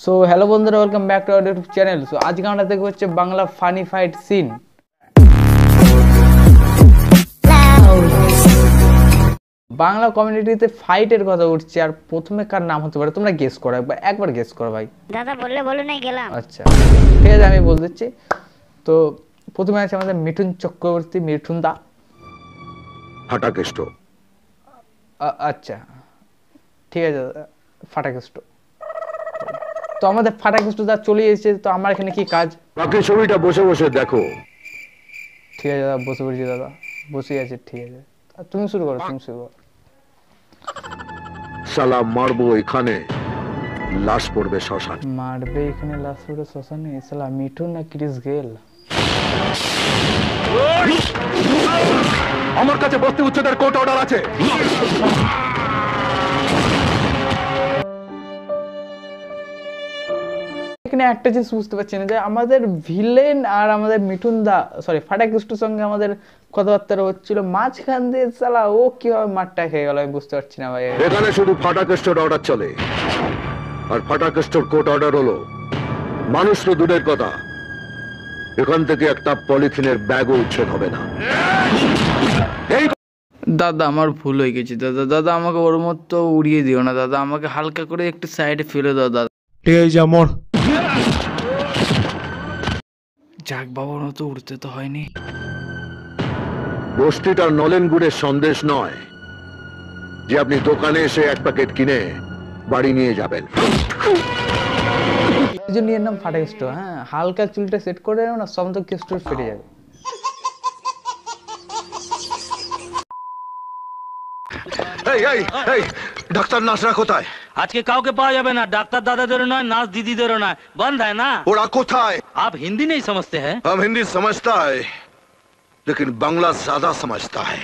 So hello বন্ধুরা, welcome back to our YouTube channel. So আজকে আমরা দেখবো হচ্ছে Bangla funny fight scene. Bangla কমিউনিটিতে ফাইটের কথা উঠছে, আর প্রথমে কার নাম হতে পারে তোমরা গেস করো, একবার গেস করো ভাই। দাদা বললে বলে নাই গেলাম। আচ্ছা ঠিক আছে, আমি বল দিচ্ছি। তো প্রথমে আছে আমাদের মিঠুন চক্রবর্তী, মিঠুন দা। ফাটাকেষ্ট। আচ্ছা ঠিক আছে, ফাটাকেষ্ট। তো আমাদের ফাটাকেষ্ট দা চলে এসেছে, তো আমার এখানে কি কাজ? বাকি ছবিটা বসে বসে দেখো। ঠিক আছে দাদা, বসে পড়ছি দাদা, বসে আছে। ঠিক আছে, তুমি শুরু করো, তুমি শুরু করো। শালা মারবো এখানে, লাশ পড়বে শ্মশান। মারবে এখানে, লাশ পড়বে শ্মশানে। শালা মিঠুন না ক্রিস গেল? আমার কাছে বস্তি উচ্ছেদের কোর্ট অর্ডার আছে। এখানে একটা জিনিস বুঝতে পারছি না, যে আমাদের ভিলেন আর আমাদের মিঠুন দা সরি ফাটাকেষ্টর সঙ্গে আমাদের কথাবার্তা হচ্ছিল, মাঝখান দিয়ে শালা ও কিভাবে মারটা খেয়ে গেল আমি বুঝতে পারছি না ভাই। এখানে শুধু ফাটাকেষ্টর অর্ডার চলে, আর ফাটাকেষ্টর কোর্ট অর্ডার হলো মানুষ তো দূরের কথা, এখান থেকে একটা পলিথিনের ব্যাগও উচ্ছেদ হবে না। দাদা আমার ভুল হয়ে গেছে দাদা, দাদা আমাকে ওর মতো উড়িয়ে দিও না দাদা, আমাকে হালকা করে একটু সাইডে ফেলে দাও দাদা। ঠিক আছে আমার যাক বাবার মতো উড়তে তো হয়নি। বস্তিটার নলেন গুড়ের সন্দেশ নয় যে আপনি দোকানে এসে এক প্যাকেট কিনে বাড়ি নিয়ে যাবেন। এর নাম ফাটাকেষ্ট। হ্যাঁ, হালকা চুলটা সেট করে নাও না, সব তো কেষ্ট ফেটে যাবে। ডাক্তার নার্সরা কোথায়? আজকে কাউকে পাওয়া যাবে না, ডাক্তার দাদাদেরও নয়, নার্স দিদিদেরও নয়, বন্ধ है ना। ওরা কোথায়? आप हिंदी नहीं समझते हैं? हम हिंदी समझता है लेकिन बांग्ला ज्यादा समझता है।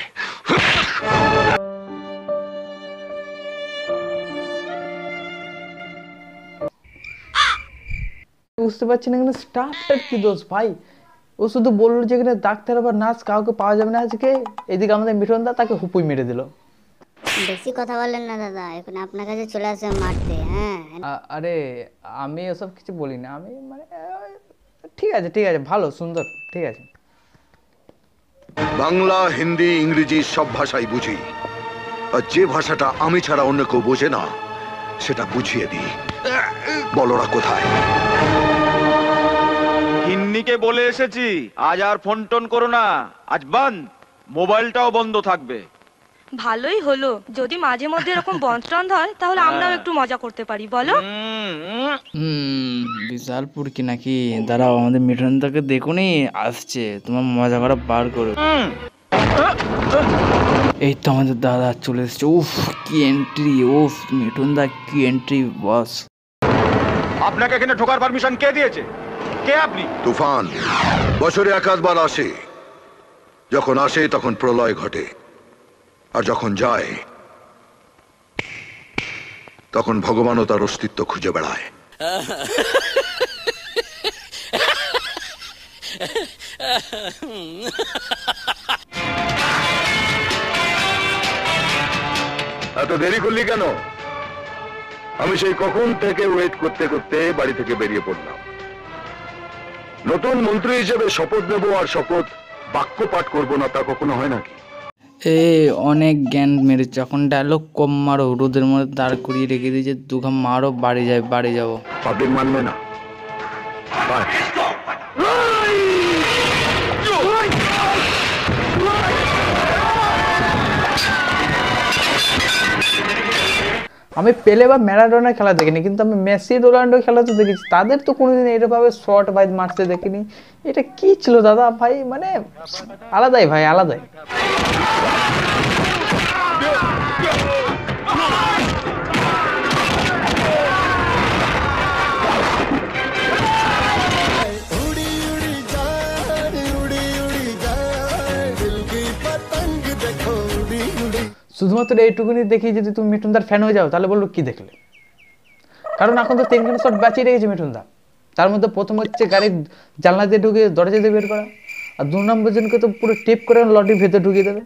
বুঝতে পারছি না এখানে স্টাফটার কি দোষ ভাই। ও শুধু বললো যে এখানে ডাক্তার বা নার্স কাউকে পাওয়া যাবে না আজকে, এদিকে আমাদের মিঠুন দা তাকে হুপুই মেরে দিল। বেশি কথা বলেন না দাদা, এখন আপনার কাছে চলে আসে মারতে। হ্যাঁ আরে আমি ওসব কিছু বলি না, আমি মানে ঠিক আছে ঠিক আছে, ভালো সুন্দর, ঠিক আছে। বাংলা, হিন্দি, ইংরেজি সব ভাষাই বুঝি, আর যে ভাষাটা আমি ছাড়া অন্য কেউ বোঝে না সেটা বুঝিয়ে দিই। বলরা কোথায়? গিন্নিকে বলে এসেছি আজ আর ফোন টোন করো না, আজ বন্ধ, মোবাইলটাও বন্ধ থাকবে। ভালোই হলো, যদি মাঝে মধ্যে এরকম বন্ধ টন্ধ হয় তাহলে আমরাও একটু মজা করতে পারি, বলো। বিশালপুর কি নাকি? দাঁড়াও, আমাদের মিঠুন দাকে দেখুনি আসছে, তোমার মজা করা বার করো। এই তো আমাদের দাদা চলে এসছে। উফ কি এন্ট্রি, উফ মিঠুন দা কি এন্ট্রি বস। আপনাকে এখানে ঢোকার পারমিশন কে দিয়েছে? কে আপনি? তুফান বছরে একাধবার আসে, যখন আসে তখন প্রলয় ঘটে, আর যখন যায় তখন ভগবানও তার অস্তিত্ব খুঁজে বেড়ায়। এত দেরি করলি কেন? আমি সেই কখন থেকে ওয়েট করতে করতে বাড়ি থেকে বেরিয়ে পড়লাম। নতুন মন্ত্রী হিসেবে শপথ নেব, আর শপথ বাক্য পাঠ করবো না, তা কখনো হয় নাকি? অনেক জ্ঞান মেরেছে, এখন ডায়লগ কম মারো, রোদের মধ্যে দাঁড় করিয়ে রেখে দিয়েছে, দুঘা মারো, বাড়ি যাই, বাড়ি যাবো। পাবলিক মানবে না। আমি পেলে বা ম্যারাডোনার খেলা দেখিনি, কিন্তু আমি মেসি রোনাল্ডো খেলা তো দেখেছি, তাদের তো কোনোদিন এরভাবে শর্ট ভাই মারতে দেখিনি। এটা কি ছিল দাদা ভাই, মানে আলাদাই ভাই, আলাদাই। শুধুমাত্র এইটুকুনি দেখি যদি তুমি মিঠুনদার ফ্যান হয়ে যাও, তাহলে বলবো কি দেখলে। কারণ এখন তো 3খানা শট বাঁচিয়ে রেখেছে মিঠুনদা। তার মধ্যে প্রথম হচ্ছে গাড়ির জানলা দিয়ে ঢুকে দরজা দিয়ে বের করা, আর 2 নম্বর জনকে তো পুরো টিপ করে লটির ভেতরে ঢুকিয়ে দেবে,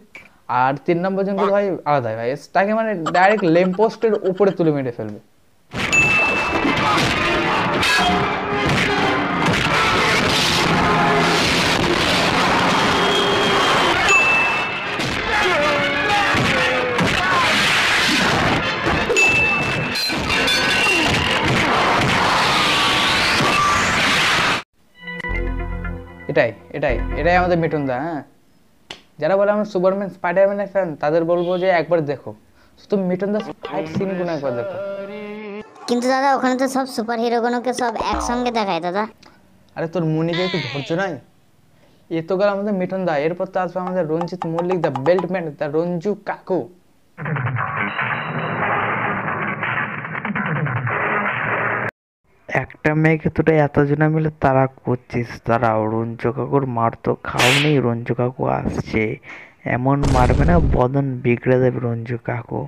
আর 3 নম্বর জনকে ভাই আলাদা ভাই, তাকে মানে ডাইরেক্ট ল্যাম্প পোস্টের উপরে তুলে মেরে ফেলবে। এটাই এটাই এটাই আমাদের মিঠুন দা। হ্যাঁ, যারা বলে আমার সুপারম্যান স্পাইডারম্যানের ফ্যান তাদের বলবো যে একবার দেখো শুধু মিঠুন দা ফাইট সিনগুলো একবার দেখো। কিন্তু দাদা ওখানে তো সব সুপার হিরোগুলোকে সব একসঙ্গে দেখায় দাদা। আরে তোর মনিকে একটু ধৈর্য নাই? এ তো গেল আমাদের মিঠুন দা, এরপর তো আসবে আমাদের রঞ্জিত মল্লিক, দ্য বেল্টম্যান, দ্য রঞ্জু কাকু। একটা মেয়েকে তোরা এতজনা মিলে তারা করছিস, তারা রঞ্জু কাকুর মার তো খাও নেই, রঞ্জু কাকু আসছে, এমন মারবে না বদন বিগড়ে দেবে রঞ্জু কাকু।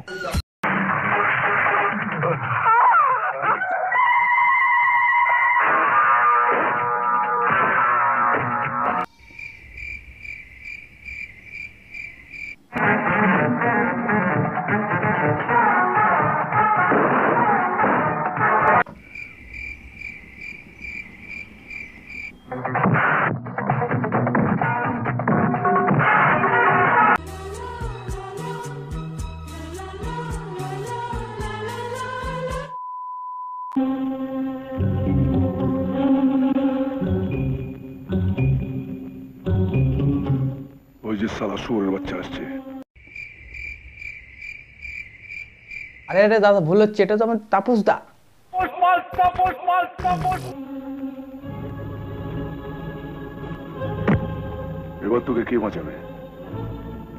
ওই যে সালা শুয়োরের বাচ্চা আসছে। আরে আরে দাদা ভুল হচ্ছে, এটা তো আমার তাপস দা। এবার তোকে কে বাঁচাবে?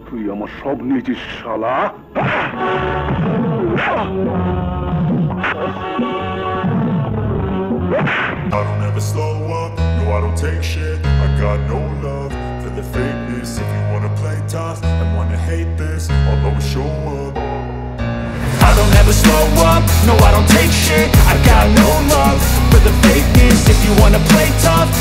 তুই আমার সব নিয়েছিস শালা। I don't ever slow up, no I don't take shit. I got no love for the fakeness. If you wanna play tough and wanna hate this, I'll always show up. I don't ever slow up, no I don't take shit. I got no love for the fakeness. If you wanna play tough.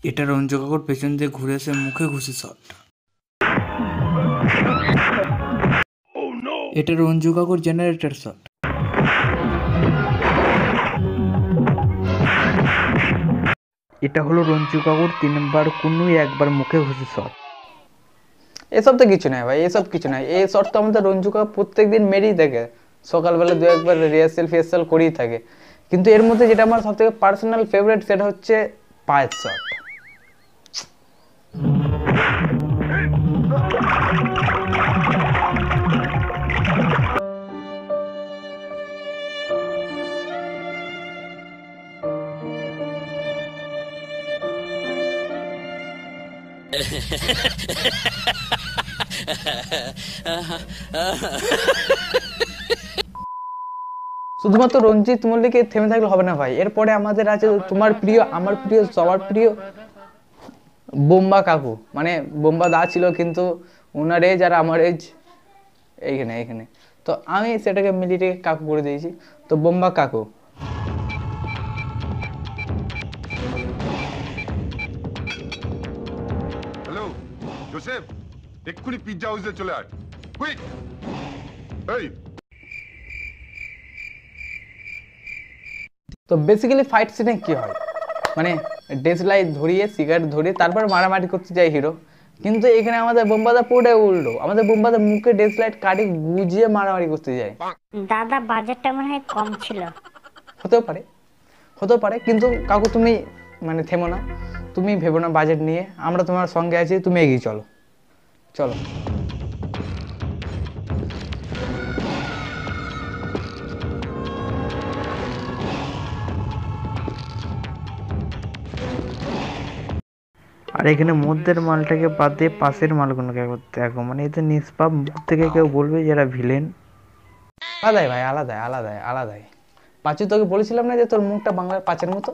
এটা রঞ্জু কাকুর পেছন দিয়ে ঘুরে এসে মুখে ঘুষি shot. এটা রঞ্জু কাকুর জেনারেটর শট। এটা হলো রঞ্জু কাকুর 3বার কুনুই 1বার মুখে ঘুষি শট। এসব তো কিছু নাই ভাই, এসব কিছু নাই। এই শর্ট তো আমাদের রঞ্জু কাকু প্রত্যেকদিন মেরেই থাকে, সকালবেলা 2-1বার রিহার্সেল করেই থাকে। কিন্তু এর মধ্যে যেটা আমার সবথেকে পার্সোনাল ফেভারিট সেটা হচ্ছে পায়ের শট। শুধুমাত্র রঞ্জিত মল্লিকে থেমে থাকলে হবে না ভাই, এরপরে আমাদের আছে তোমার প্রিয়, আমার প্রিয়, সবার প্রিয় বোম্বা কাকু। মানে বোম্বা দা ছিল কিন্তু ওনার এজ আর আমার এজ এইখানে এইখানে, তো আমি সেটাকে মিলিয়ে কাকু করে দিয়েছি, তো বোম্বা কাকু। হ্যালো জোসেফ, এক্ষুনি পিৎজা হাউসে চলে আয়, কুইক। এই তো বেসিক্যালি ফাইট সিনে কি হয়, মানে ডেসলাইট ধরিয়ে সিগারেট ধরিয়ে তারপর মারামারি করতে যায় হিরো, কিন্তু এখানে আমাদের বোম্বাদা পুরোটাই উল্টো, আমাদের বোম্বাদা মুখে ডেসলাইট কাটি গুজিয়ে মারামারি করতে যায়। দাদা বাজেটটা মনে হয় কম ছিল। হতেও পারে, হতেও পারে, কিন্তু কাকু তুমি মানে থেমো না, তুমি ভেবো না বাজেট নিয়ে, আমরা তোমার সঙ্গে আছি, তুমি এগিয়ে চলো চলো। আর এখানে মধ্যের মালটাকে বাদ দিয়ে পাশের মালগুলোকে দেখো, মানে এতে নিষ্পাপ মুখ থেকে কেউ বলবে যারা ভিলেন। আলাদাই ভাই, আলাদাই আলাদাই আলাদাই। পাঁচু তোকে বলেছিলাম না যে তোর মুখটা বাংলার পাঁচের মতো,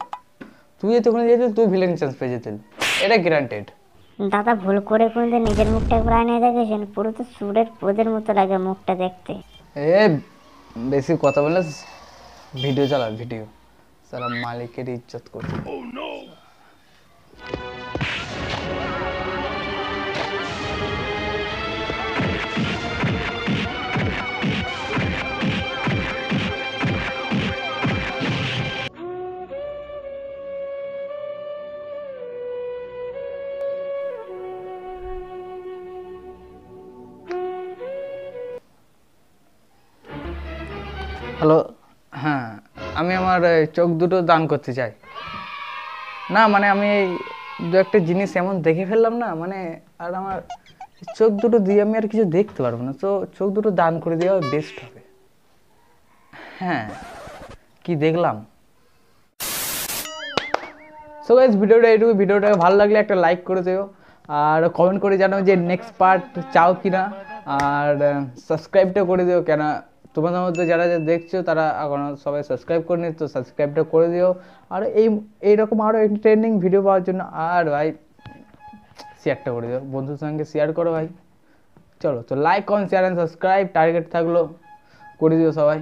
তুই যদি ওখানে যেত তুই ভিলেন চান্স পেয়ে যেতেন, এটা গ্যারান্টেড। দাদা ভুল করে কোনদিন নিজের মুখটা একবার আয়নায় দেখেছেন? পুরো তো সুরের পোদের মতো লাগে মুখটা দেখতে। এ বেশি কথা বলে ভিডিও চালা, ভিডিও সারা মালিকের ইজ্জত করতে। হ্যালো, হ্যাঁ আমি আমার চোখ দুটো দান করতে চাই। না মানে আমি এই দু একটা জিনিস এমন দেখে ফেললাম না, মানে আর আমার চোখ দুটো দিয়ে আমি আর কিছু দেখতে পারবো না, তো চোখ দুটো দান করে দেওয়া বেস্ট হবে। হ্যাঁ, কি দেখলাম। সো গাইস ভিডিওটা এইটুকু। ভিডিওটাকে ভালো লাগলে একটা লাইক করে দিও, আর কমেন্ট করে জানাও যে নেক্সট পার্ট চাও কিনা, আর সাবস্ক্রাইবটা করে দিও। কেন তোমাদের মধ্যে যারা দেখছো তারা এখনো সবাই সাবস্ক্রাইব করে নি, তো সাবস্ক্রাইবটা করে দিও। আর এইরকম আরও এন্টারটেইনিং ভিডিও পাওয়ার জন্য আর ভাই শেয়ারটা করে দিও, বন্ধুদের সঙ্গে শেয়ার করো ভাই। চলো, তো like comment share and subscribe target থাকলো, করে দিও সবাই।